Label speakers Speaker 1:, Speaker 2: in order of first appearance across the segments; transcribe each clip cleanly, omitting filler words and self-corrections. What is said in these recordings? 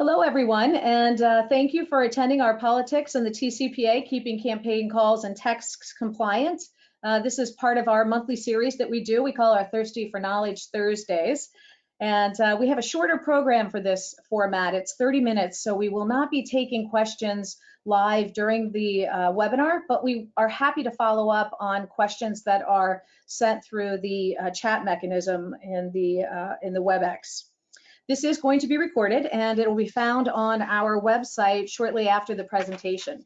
Speaker 1: Hello, everyone, and thank you for attending our Politics and the Tcpa, Keeping Campaign Calls and Texts Compliant. This is part of our monthly series that we do. We call our Thirsty for Knowledge Thursdays. And we have a shorter program for this format. It's 30 minutes, so we will not be taking questions live during the webinar, but we are happy to follow up on questions that are sent through the chat mechanism in the WebEx. This is going to be recorded and it will be found on our website shortly after the presentation.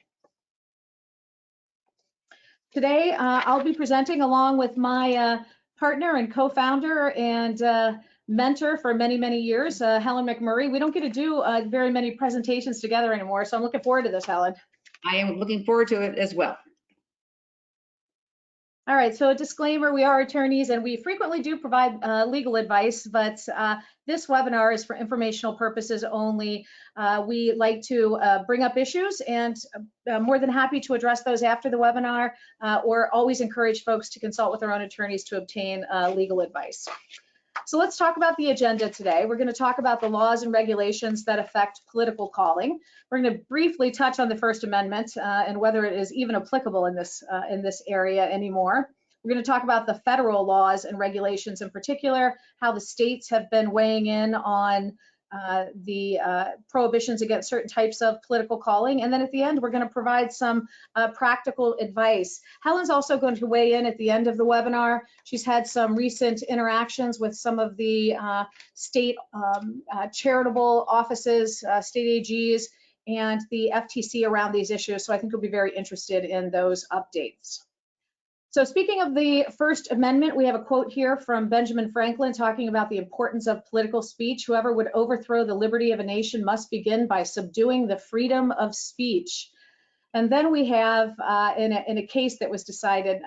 Speaker 1: Today, I'll be presenting along with my partner and co-founder and mentor for many, many years, Helen McMurray. We don't get to do very many presentations together anymore, so I'm looking forward to this, Helen.
Speaker 2: I am looking forward to it as well.
Speaker 1: All right, so a disclaimer, we are attorneys and we frequently do provide legal advice, but this webinar is for informational purposes only. We like to bring up issues and more than happy to address those after the webinar or always encourage folks to consult with their own attorneys to obtain legal advice. So let's talk about the agenda today. We're going to talk about the laws and regulations that affect political calling. We're going to briefly touch on the First Amendment and whether it is even applicable in this area anymore. We're going to talk about the federal laws and regulations in particular, how the states have been weighing in on the prohibitions against certain types of political calling. And then at the end, we're going to provide some practical advice. Helen's also going to weigh in at the end of the webinar. She's had some recent interactions with some of the state charitable offices, state AGs, and the FTC around these issues. So I think you'll be very interested in those updates. So speaking of the First Amendment, we have a quote here from Benjamin Franklin talking about the importance of political speech. Whoever would overthrow the liberty of a nation must begin by subduing the freedom of speech. And then we have, in a case that was decided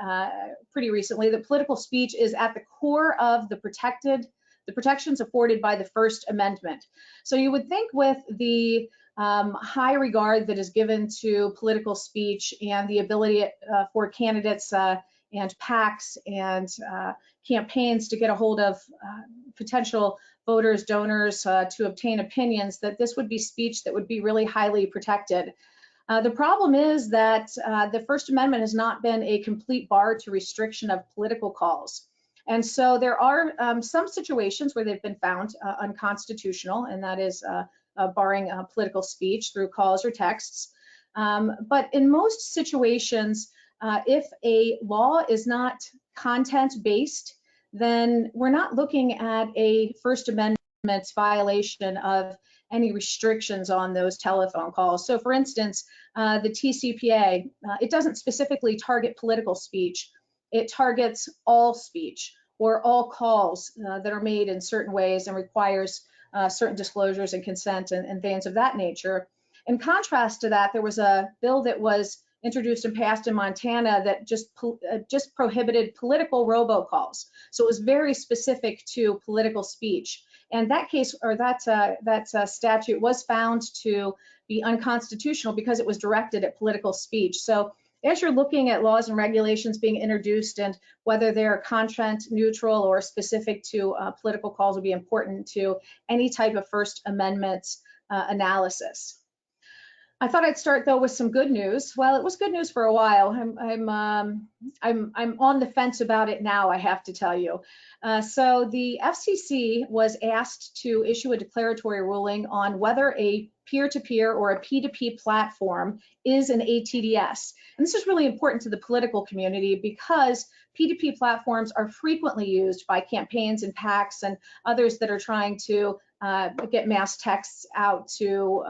Speaker 1: pretty recently, that political speech is at the core of the protections afforded by the First Amendment. So you would think with the high regard that is given to political speech and the ability for candidates and PACs and campaigns to get a hold of potential voters, donors to obtain opinions, that this would be speech that would be really highly protected. The problem is that the First Amendment has not been a complete bar to restriction of political calls. And so there are some situations where they've been found unconstitutional, and that is barring political speech through calls or texts. But in most situations, if a law is not content-based, then we're not looking at a First Amendment violation of any restrictions on those telephone calls. So for instance, the Tcpa, it doesn't specifically target political speech. It targets all speech or all calls that are made in certain ways and requires certain disclosures and consent and things of that nature. In contrast to that, there was a bill that was introduced and passed in Montana that just prohibited political robocalls. So it was very specific to political speech. And that case, or that statute was found to be unconstitutional because it was directed at political speech. So as you're looking at laws and regulations being introduced and whether they're content neutral or specific to political calls will be important to any type of First Amendment analysis. I thought I'd start though with some good news. Well, it was good news for a while. I'm on the fence about it now, I have to tell you. So the FCC was asked to issue a declaratory ruling on whether a peer-to-peer or a P2P platform is an ATDS. And this is really important to the political community because P2P platforms are frequently used by campaigns and PACs and others that are trying to get mass texts out to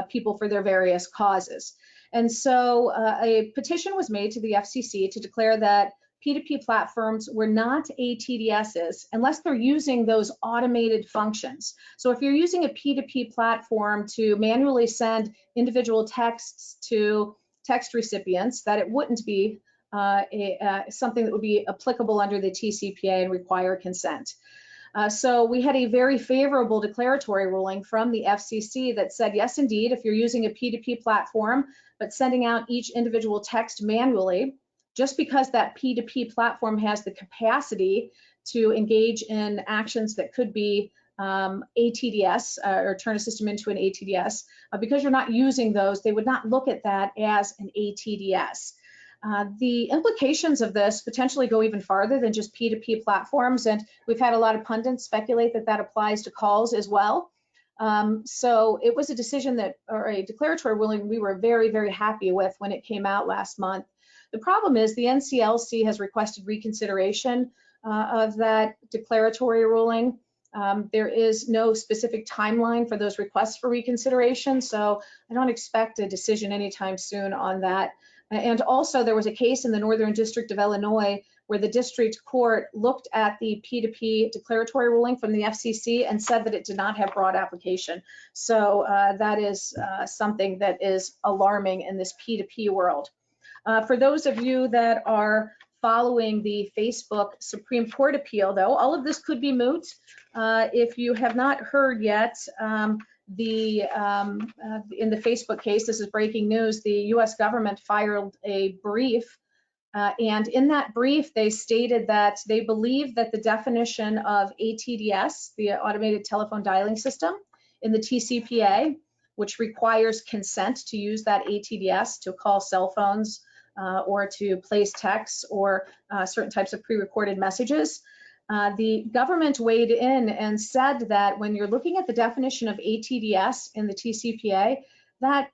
Speaker 1: people for their various causes. And so a petition was made to the FCC to declare that P2P platforms were not ATDSs unless they're using those automated functions. So if you're using a P2P platform to manually send individual texts to text recipients, that it wouldn't be something that would be applicable under the Tcpa and require consent. So we had a very favorable declaratory ruling from the FCC that said, yes, indeed, if you're using a P2P platform, but sending out each individual text manually, just because that P2P platform has the capacity to engage in actions that could be ATDS or turn a system into an ATDS. Because you're not using those, they would not look at that as an ATDS. The implications of this potentially go even farther than just P2P platforms, and we've had a lot of pundits speculate that that applies to calls as well. So it was a decision that, or a declaratory ruling, we were very, very happy with when it came out last month. The problem is the NCLC has requested reconsideration of that declaratory ruling. There is no specific timeline for those requests for reconsideration, so I don't expect a decision anytime soon on that. And also there was a case in the Northern District of Illinois where the district court looked at the P2P declaratory ruling from the FCC and said that it did not have broad application. So that is something that is alarming in this P2P world. For those of you that are following the Facebook Supreme Court appeal, though, all of this could be moot. If you have not heard yet, in the Facebook case, this is breaking news, the US government filed a brief, and in that brief, they stated that they believe that the definition of ATDS, the automated telephone dialing system, in the TCPA, which requires consent to use that ATDS to call cell phones or to place texts or certain types of pre-recorded messages. The government weighed in and said that when you're looking at the definition of ATDS in the TCPA, that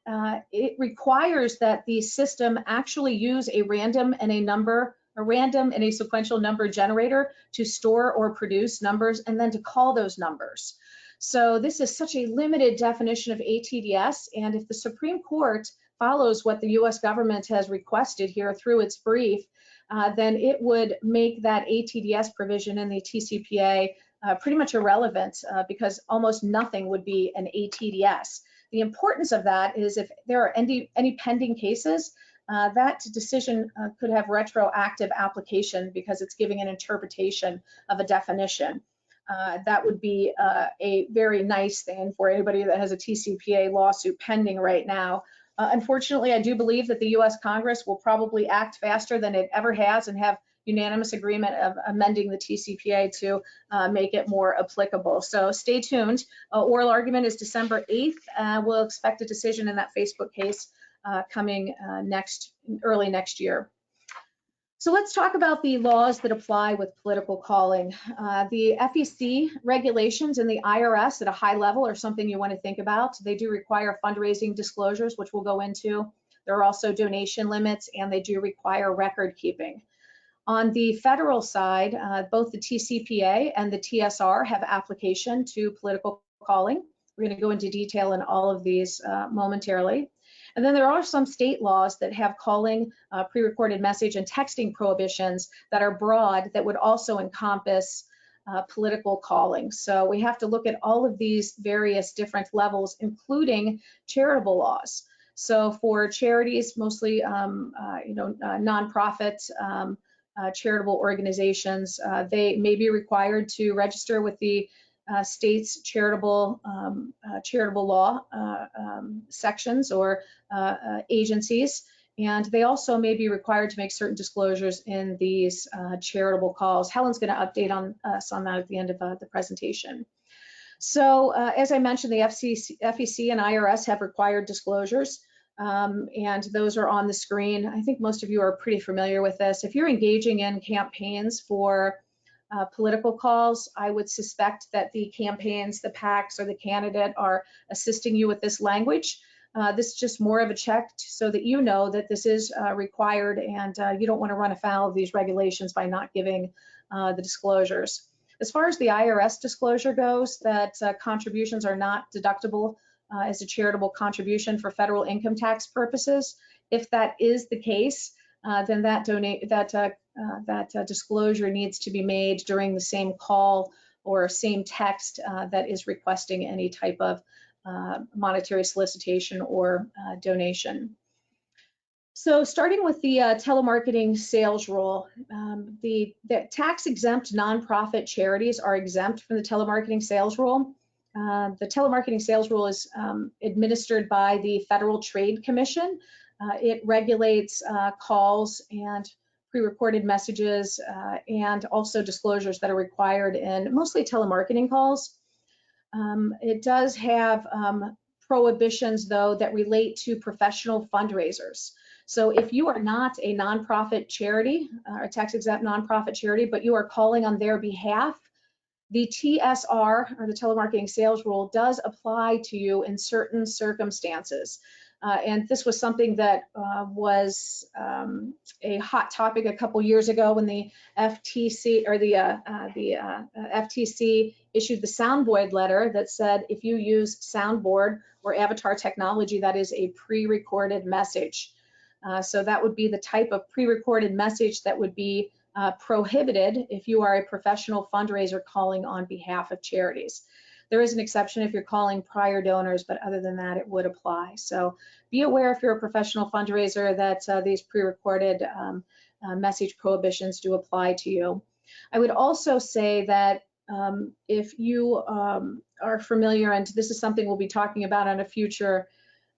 Speaker 1: it requires that the system actually use a random and a sequential number generator to store or produce numbers and then to call those numbers. So this is such a limited definition of ATDS, and if the Supreme Court follows what the US government has requested here through its brief, then it would make that ATDS provision in the TCPA pretty much irrelevant because almost nothing would be an ATDS. The importance of that is if there are any pending cases, that decision could have retroactive application because it's giving an interpretation of a definition. That would be a very nice thing for anybody that has a TCPA lawsuit pending right now. Unfortunately, I do believe that the US Congress will probably act faster than it ever has and have unanimous agreement of amending the TCPA to make it more applicable. So stay tuned. Oral argument is December 8th. We'll expect a decision in that Facebook case coming early next year. So let's talk about the laws that apply with political calling. The FEC regulations and the IRS at a high level are something you want to think about. They do require fundraising disclosures, which we'll go into. There are also donation limits, and they do require record keeping. On the federal side, both the TCPA and the TSR have application to political calling. We're going to go into detail in all of these momentarily. And then there are some state laws that have calling, pre-recorded message, and texting prohibitions that are broad that would also encompass political calling. So we have to look at all of these various different levels, including charitable laws. So for charities, mostly nonprofit charitable organizations, they may be required to register with the state's charitable law sections or agencies, and they also may be required to make certain disclosures in these charitable calls. Helen's going to update us on that at the end of the presentation. So as I mentioned, the FEC and IRS have required disclosures, and those are on the screen. I think most of you are pretty familiar with this. If you're engaging in campaigns for political calls, I would suspect that the campaigns, the PACs, or the candidate are assisting you with this language. This is just more of a check so that you know that this is required, and you don't want to run afoul of these regulations by not giving the disclosures. As far as the IRS disclosure goes, that contributions are not deductible as a charitable contribution for federal income tax purposes. If that is the case, then that disclosure needs to be made during the same call or same text that is requesting any type of monetary solicitation or donation. So starting with the telemarketing sales rule, the tax-exempt nonprofit charities are exempt from the telemarketing sales rule. The telemarketing sales rule is administered by the Federal Trade Commission. It regulates calls and pre-recorded messages and also disclosures that are required in mostly telemarketing calls. It does have prohibitions, though, that relate to professional fundraisers. So if you are not a nonprofit charity, a tax-exempt nonprofit charity, but you are calling on their behalf, the TSR, or the telemarketing sales rule, does apply to you in certain circumstances. And this was something that was a hot topic a couple years ago when the FTC or the FTC issued the soundboard letter that said if you use soundboard or avatar technology, that is a pre-recorded message. So that would be the type of pre-recorded message that would be prohibited if you are a professional fundraiser calling on behalf of charities. There is an exception if you're calling prior donors, but other than that, it would apply. So be aware if you're a professional fundraiser that these pre-recorded message prohibitions do apply to you. I would also say that if you are familiar, and this is something we'll be talking about on a future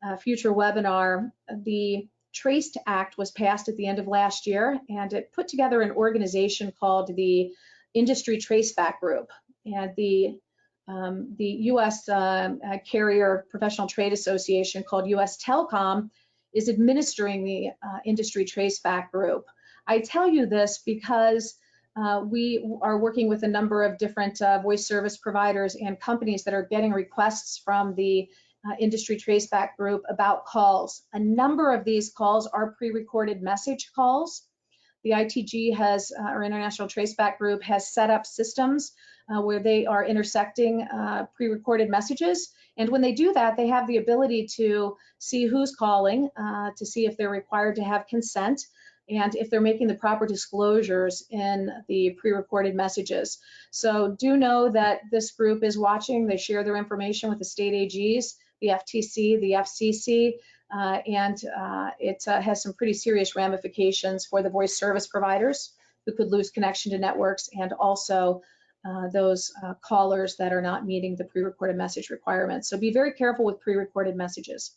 Speaker 1: webinar, the Traced Act was passed at the end of last year, and it put together an organization called the Industry Traceback Group. And the U.S. Carrier Professional Trade Association, called U.S. Telecom, is administering the Industry Traceback Group. I tell you this because we are working with a number of different voice service providers and companies that are getting requests from the Industry Traceback Group about calls. A number of these calls are pre-recorded message calls. The ITG has, or International Traceback Group, has set up systems where they are intersecting pre-recorded messages. And when they do that, they have the ability to see who's calling, to see if they're required to have consent, and if they're making the proper disclosures in the pre-recorded messages. So do know that this group is watching. They share their information with the state AGs, the FTC, the FCC, and it has some pretty serious ramifications for the voice service providers who could lose connection to networks, and also those callers that are not meeting the pre-recorded message requirements. So be very careful with pre-recorded messages.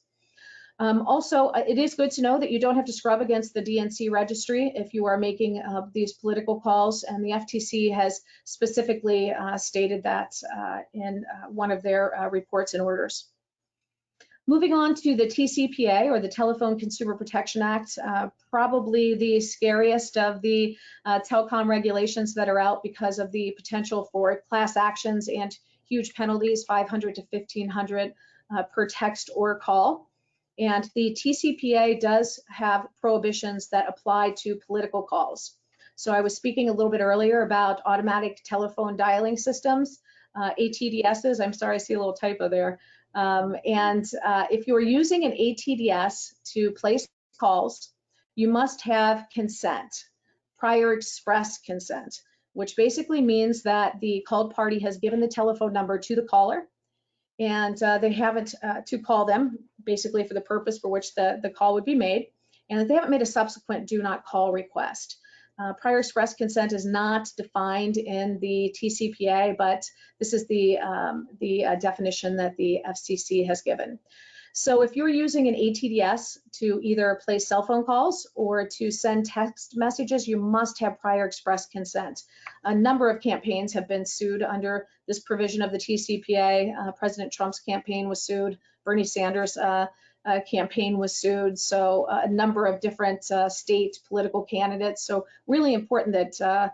Speaker 1: Also, it is good to know that you don't have to scrub against the DNC registry if you are making these political calls, and the FTC has specifically stated that in one of their reports and orders. Moving on to the TCPA, or the Telephone Consumer Protection Act, probably the scariest of the telecom regulations that are out because of the potential for class actions and huge penalties, $500 to $1,500 per text or call. And the TCPA does have prohibitions that apply to political calls. So I was speaking a little bit earlier about automatic telephone dialing systems, ATDSs. I'm sorry, I see a little typo there. If you are using an ATDS to place calls, you must have consent, prior express consent, which basically means that the called party has given the telephone number to the caller, and they haven't to call them basically for the purpose for which the call would be made, and that they haven't made a subsequent do not call request. Prior express consent is not defined in the TCPA, but this is the definition that the FCC has given. So if you're using an ATDS to either place cell phone calls or to send text messages, you must have prior express consent. A number of campaigns have been sued under this provision of the TCPA. President Trump's campaign was sued. Bernie Sanders' campaign was sued. So a number of different state political candidates. So really important that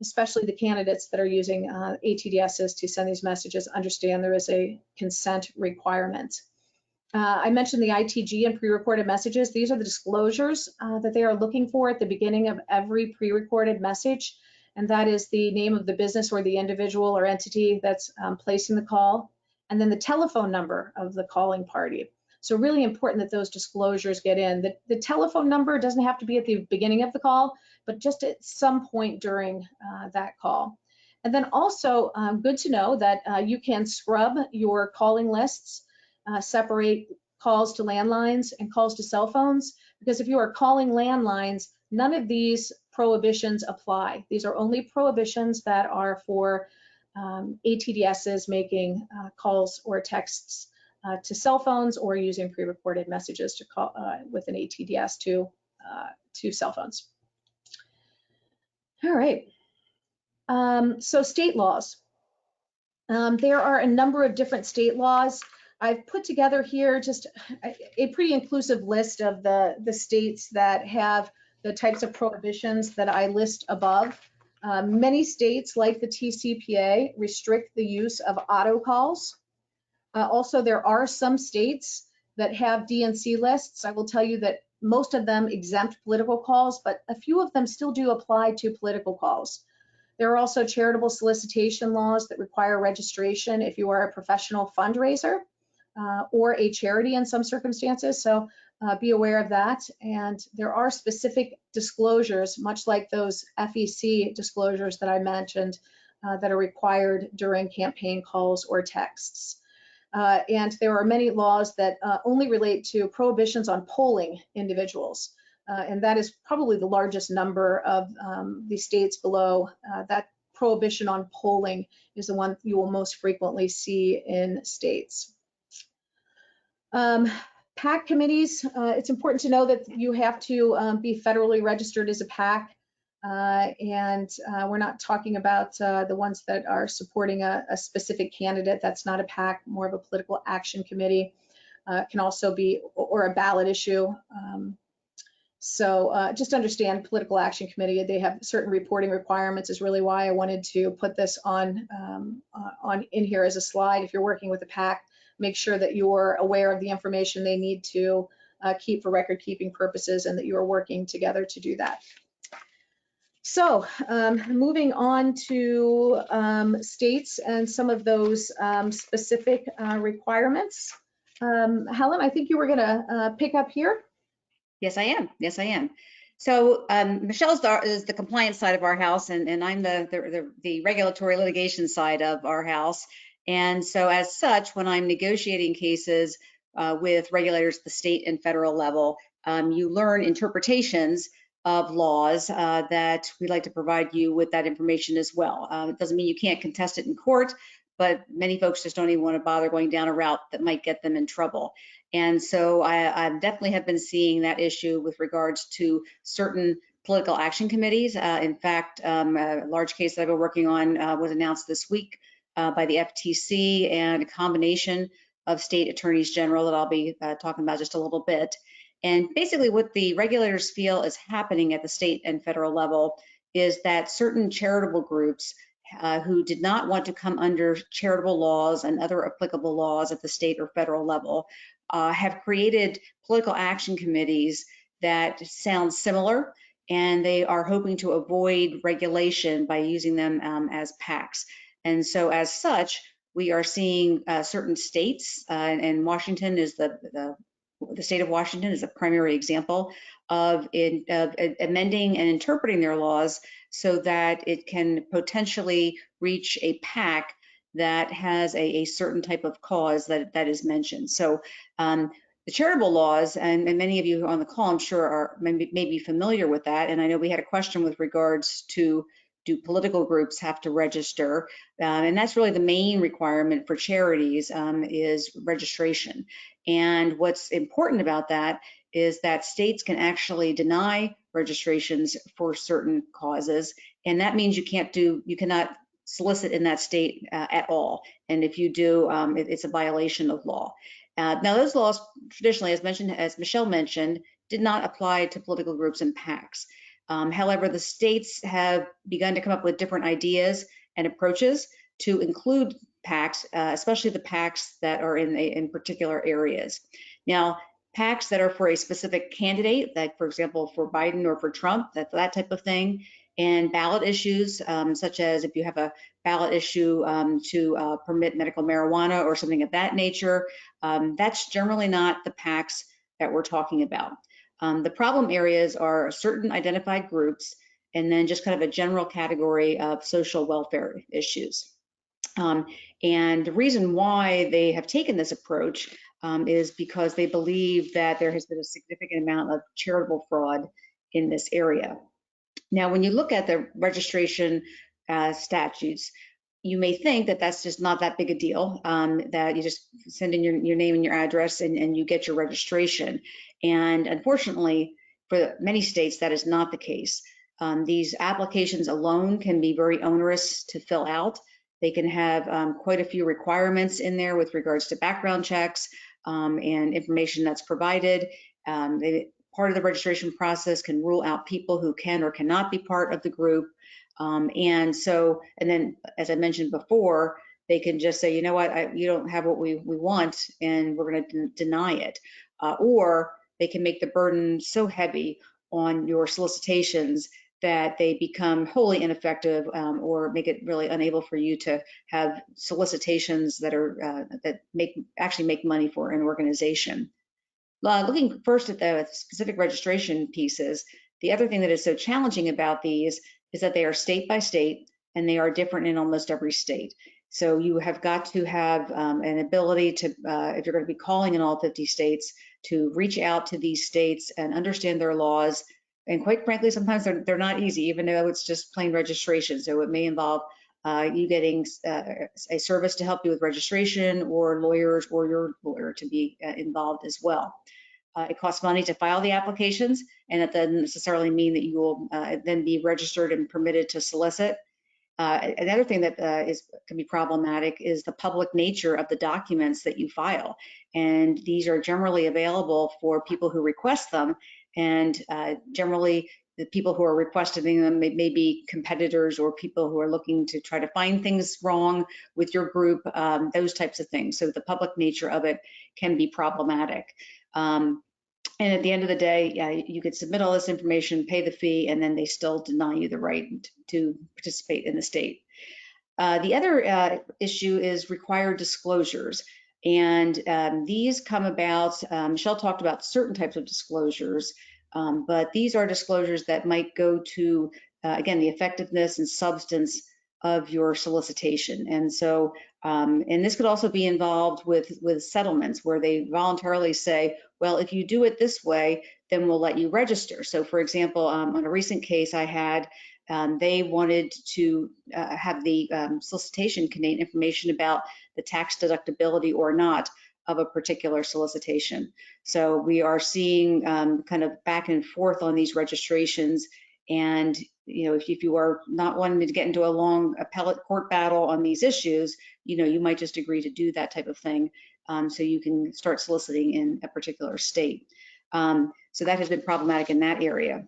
Speaker 1: especially the candidates that are using ATDSs to send these messages understand there is a consent requirement. I mentioned the ITG and pre-recorded messages. These are the disclosures that they are looking for at the beginning of every pre-recorded message, and that is the name of the business or the individual or entity that's placing the call, and then the telephone number of the calling party. So really important that those disclosures get in. The telephone number doesn't have to be at the beginning of the call, but just at some point during that call. And then also good to know that you can scrub your calling lists, separate calls to landlines and calls to cell phones, because if you are calling landlines, none of these prohibitions apply. These are only prohibitions that are for ATDSs making calls or texts to cell phones, or using pre-recorded messages to call with an ATDS to cell phones. All right. So state laws. There are a number of different state laws. I've put together here just a pretty inclusive list of the states that have the types of prohibitions that I list above. Many states, like the TCPA, restrict the use of auto calls. Also, there are some states that have DNC lists. I will tell you that most of them exempt political calls, but a few of them still do apply to political calls. There are also charitable solicitation laws that require registration if you are a professional fundraiser or a charity in some circumstances. So be aware of that. And there are specific disclosures, much like those FEC disclosures that I mentioned, that are required during campaign calls or texts. And there are many laws that only relate to prohibitions on polling individuals. And that is probably the largest number of the states below. That prohibition on polling is the one you will most frequently see in states. PAC committees, it's important to know that you have to be federally registered as a PAC. And we're not talking about the ones that are supporting a specific candidate. That's not a PAC, more of a political action committee. Can also be, or a ballot issue. So just understand political action committee, they have certain reporting requirements, is really why I wanted to put this on in here as a slide. If you're working with a PAC, make sure that you're aware of the information they need to keep for record keeping purposes and that you are working together to do that. So moving on to states and some of those specific requirements. Helen, I think you were gonna pick up here.
Speaker 2: Yes, I am. Yes, I am. So Michelle is the compliance side of our house, and I'm the regulatory litigation side of our house. And so as such, when I'm negotiating cases with regulators at the state and federal level, you learn interpretations of laws that we like to provide you with that information as well. It doesn't mean you can't contest it in court, but many folks just don't even want to bother going down a route that might get them in trouble. And so I definitely have been seeing that issue with regards to certain political action committees. In fact, a large case that I've been working on was announced this week by the FTC and a combination of state attorneys general that I'll be talking about just a little bit. And basically what the regulators feel is happening at the state and federal level is that certain charitable groups who did not want to come under charitable laws and other applicable laws at the state or federal level have created political action committees that sound similar, and they are hoping to avoid regulation by using them as PACs. And so as such, we are seeing certain states, and Washington is the state of Washington is a primary example of amending and interpreting their laws so that it can potentially reach a PAC that has a certain type of cause that is mentioned. So the charitable laws, and many of you on the call, I'm sure, are may be familiar with that. And I know we had a question with regards to, do political groups have to register? And that's really the main requirement for charities is registration. And what's important about that is that states can actually deny registrations for certain causes. And that means you cannot solicit in that state at all. And if you do, it's a violation of law. Now those laws traditionally, as Michelle mentioned, did not apply to political groups and PACs. However, the states have begun to come up with different ideas and approaches to include PACs, especially the PACs that are in particular areas. Now, PACs that are for a specific candidate, like for example, for Biden or for Trump, that type of thing, and ballot issues, such as if you have a ballot issue to permit medical marijuana or something of that nature, that's generally not the PACs that we're talking about. The problem areas are certain identified groups, and then just kind of a general category of social welfare issues. And the reason why they have taken this approach is because they believe that there has been a significant amount of charitable fraud in this area. Now, when you look at the registration statutes, you may think that that's just not that big a deal, that you just send in your name and your address and you get your registration. And unfortunately, for many states, that is not the case. These applications alone can be very onerous to fill out. They can have quite a few requirements in there with regards to background checks and information that's provided. Part of the registration process can rule out people who can or cannot be part of the group. And then, as I mentioned before, they can just say, you know what, you don't have what we want, and we're going to deny it. Or they can make the burden so heavy on your solicitations that they become wholly ineffective, or make it really unable for you to have solicitations that are that actually make money for an organization. Looking first at the specific registration pieces, the other thing that is so challenging about these is that they are state by state, and they are different in almost every state. So you have got to have an ability to, if you're going to be calling in all 50 states, to reach out to these states and understand their laws. And quite frankly, sometimes they're not easy, even though it's just plain registration. So it may involve you getting a service to help you with registration, or lawyers, or your lawyer to be involved as well. It costs money to file the applications, and it doesn't necessarily mean that you will then be registered and permitted to solicit. Another thing that can be problematic is the public nature of the documents that you file. And these are generally available for people who request them. And generally, the people who are requesting them may be competitors or people who are looking to try to find things wrong with your group, those types of things. So the public nature of it can be problematic. And at the end of the day, you could submit all this information, pay the fee, and then they still deny you the right to participate in the state. The other issue is required disclosures. And these come about, Michele talked about certain types of disclosures, but these are disclosures that might go to, again, the effectiveness and substance of your solicitation. And so, and this could also be involved with settlements where they voluntarily say, well, if you do it this way, then we'll let you register. So for example, on a recent case I had, they wanted to have the solicitation contain information about the tax deductibility or not of a particular solicitation. So we are seeing kind of back and forth on these registrations. And if you are not wanting to get into a long appellate court battle on these issues, you might just agree to do that type of thing, so you can start soliciting in a particular state. So that has been problematic in that area.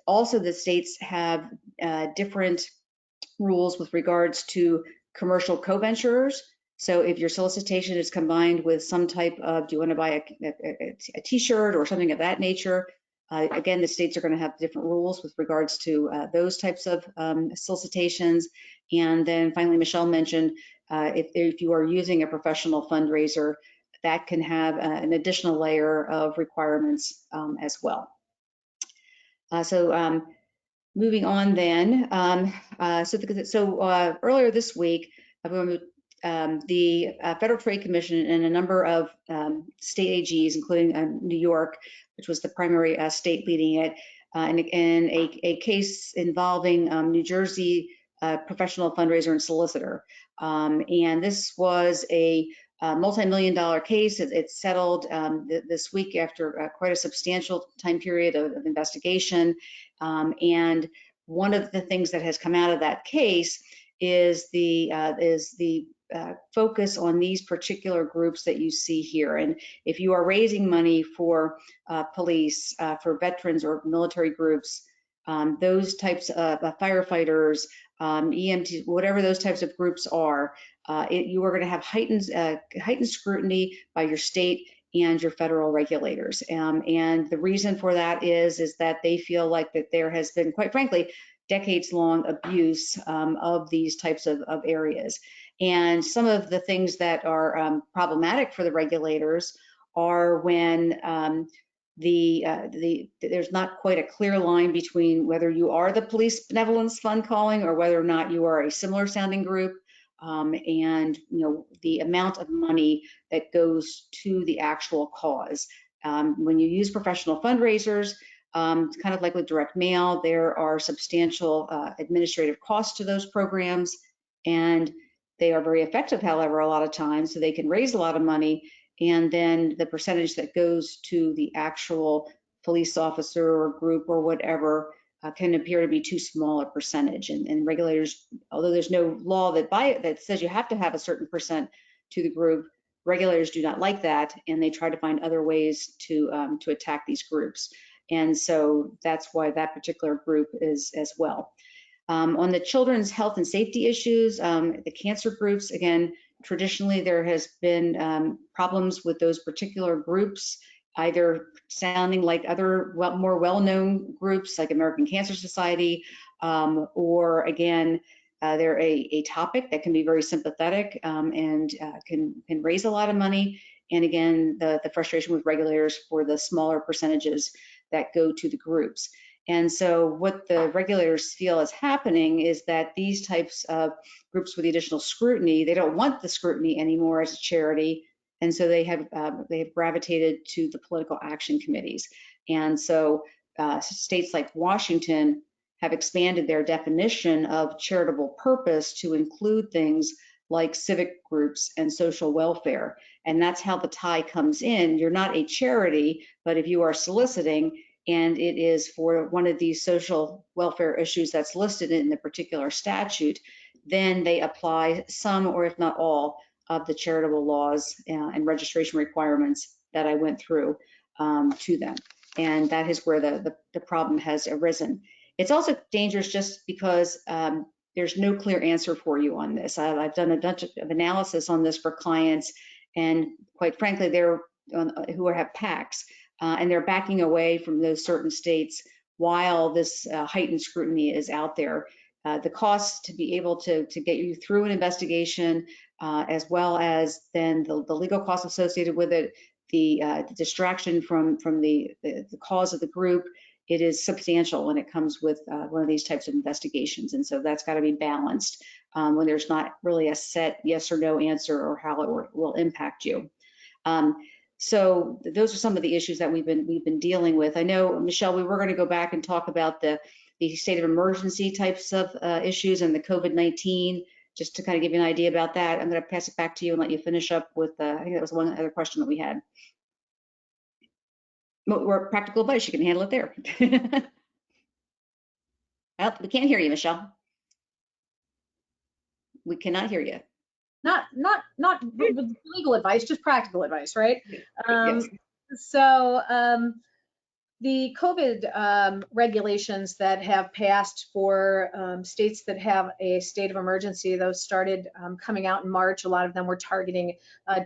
Speaker 2: Also, the states have different rules with regards to commercial co-venturers. So if your solicitation is combined with some type of, do you want to buy a t-shirt or something of that nature, again, the states are going to have different rules with regards to those types of solicitations. And then finally, Michele mentioned if you are using a professional fundraiser, that can have an additional layer of requirements as well. Moving on then, earlier this week, the Federal Trade Commission and a number of state AGs, including New York, which was the primary state leading it, in a case involving New Jersey professional fundraiser and solicitor. And this was a multi-million-dollar case. It settled this week after quite a substantial time period of investigation. And one of the things that has come out of that case is the focus on these particular groups that you see here. And if you are raising money for police, for veterans or military groups, those types of firefighters, EMTs, whatever those types of groups are, you are going to have heightened scrutiny by your state and your federal regulators. And the reason for that is that they feel like that there has been, quite frankly, decades-long abuse of these types of areas. And some of the things that are problematic for the regulators are when there's not quite a clear line between whether you are the police benevolence fund calling or whether or not you are a similar sounding group, and the amount of money that goes to the actual cause. When you use professional fundraisers, it's kind of like with direct mail, there are substantial administrative costs to those programs, and they are very effective, however, a lot of times, so they can raise a lot of money, and then the percentage that goes to the actual police officer or group or whatever can appear to be too small a percentage. And regulators, although there's no law that says you have to have a certain percent to the group, regulators do not like that, and they try to find other ways to attack these groups. And so that's why that particular group is as well. On the children's health and safety issues, the cancer groups, again, traditionally there has been problems with those particular groups, either sounding like other more well-known groups like American Cancer Society, or again, they're a topic that can be very sympathetic and can raise a lot of money. And again, the frustration with regulators for the smaller percentages that go to the groups. And so what the regulators feel is happening is that these types of groups with the additional scrutiny, they don't want the scrutiny anymore as a charity. And so they have gravitated to the political action committees. And so states like Washington have expanded their definition of charitable purpose to include things like civic groups and social welfare. And that's how the tie comes in. You're not a charity, but if you are soliciting and it is for one of these social welfare issues that's listed in the particular statute, then they apply some or if not all of the charitable laws and registration requirements that I went through to them. And that is where the problem has arisen. It's also dangerous just because there's no clear answer for you on this. I've done a bunch of analysis on this for clients, and quite frankly, they're who have PACs, and they're backing away from those certain states while this heightened scrutiny is out there. The cost to be able to get you through an investigation, as well as then the legal costs associated with it, the distraction from the cause of the group, it is substantial when it comes with one of these types of investigations. And so that's got to be balanced when there's not really a set yes or no answer or how it will impact you. So those are some of the issues that we've been dealing with. I know, Michele, we were going to go back and talk about the state of emergency types of issues and the COVID-19, just to kind of give you an idea about that. I'm going to pass it back to you and let you finish up with, I think that was one other question that we had. Or practical advice, you can handle it there. Well, we can't hear you, Michele. We cannot hear you.
Speaker 1: Not legal advice, just practical advice, right?
Speaker 2: Yes.
Speaker 1: So the COVID regulations that have passed for states that have a state of emergency, those started coming out in March. A lot of them were targeting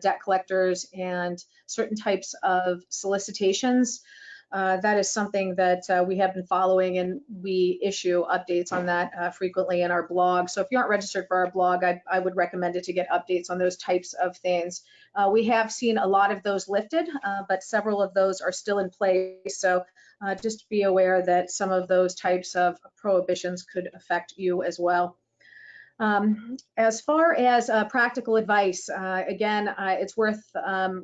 Speaker 1: debt collectors and certain types of solicitations. That is something that we have been following, and we issue updates on that frequently in our blog. So if you aren't registered for our blog, I would recommend it to get updates on those types of things. We have seen a lot of those lifted, but several of those are still in place. So just be aware that some of those types of prohibitions could affect you as well. As far as practical advice, again, it's worth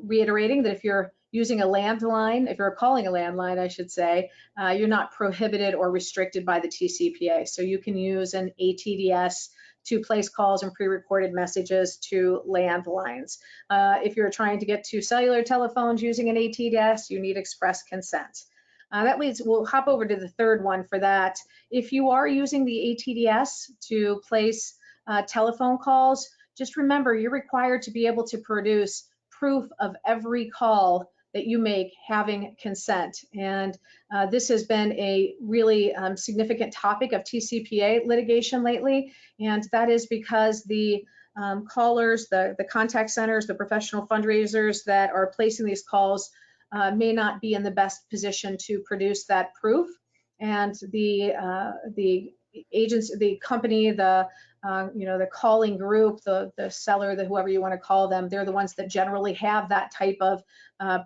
Speaker 1: reiterating that if you're using a landline, if you're calling a landline, I should say, you're not prohibited or restricted by the TCPA. So you can use an ATDS to place calls and pre-recorded messages to landlines. If you're trying to get to cellular telephones using an ATDS, you need express consent. That leads, we'll hop over to the third one for that. If you are using the ATDS to place telephone calls, just remember you're required to be able to produce proof of every call that you make having consent. And this has been a really significant topic of TCPA litigation lately. And that is because the callers, the contact centers, the professional fundraisers that are placing these calls may not be in the best position to produce that proof. And the agency, the company, the calling group, the seller, whoever you want to call them, they're the ones that generally have that type of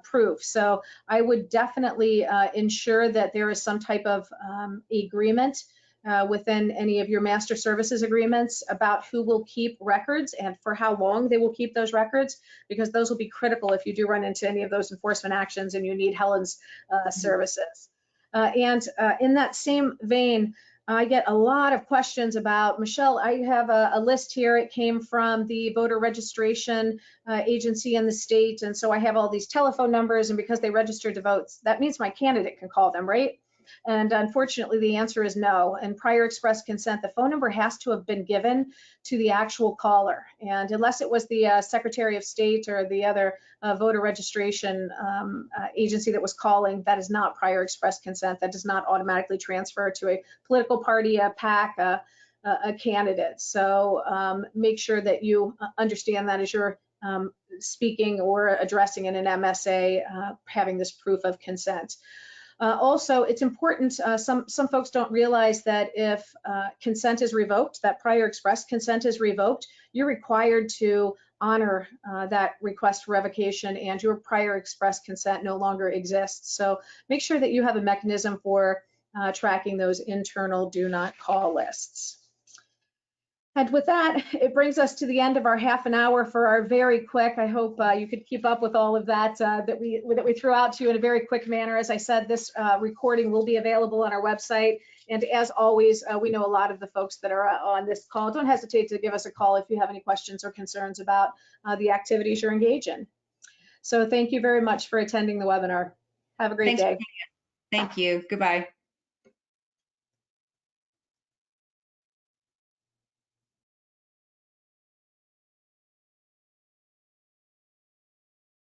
Speaker 1: proof. So I would definitely ensure that there is some type of agreement within any of your master services agreements about who will keep records and for how long they will keep those records, because those will be critical if you do run into any of those enforcement actions and you need Helen's services. And in that same vein, I get a lot of questions about, Michele, I have a list here. It came from the voter registration agency in the state. And so I have all these telephone numbers, and because they registered to vote, that means my candidate can call them, right? And unfortunately, the answer is no. And prior express consent, the phone number has to have been given to the actual caller. And unless it was the Secretary of State or the other voter registration agency that was calling, that is not prior express consent. That does not automatically transfer to a political party, a PAC, a candidate. So make sure that you understand that as you're speaking or addressing in an MSA, having this proof of consent. Also, it's important, some folks don't realize that if consent is revoked, that prior express consent is revoked, you're required to honor that request for revocation, and your prior express consent no longer exists. So make sure that you have a mechanism for tracking those internal do not call lists. And with that, it brings us to the end of our half an hour for our very quick. I hope you could keep up with all of that that we threw out to you in a very quick manner. As I said, this recording will be available on our website. And as always, we know a lot of the folks that are on this call. Don't hesitate to give us a call if you have any questions or concerns about the activities you're engaged in. So thank you very much for attending the webinar. Have a great day.
Speaker 2: Thank you. Goodbye.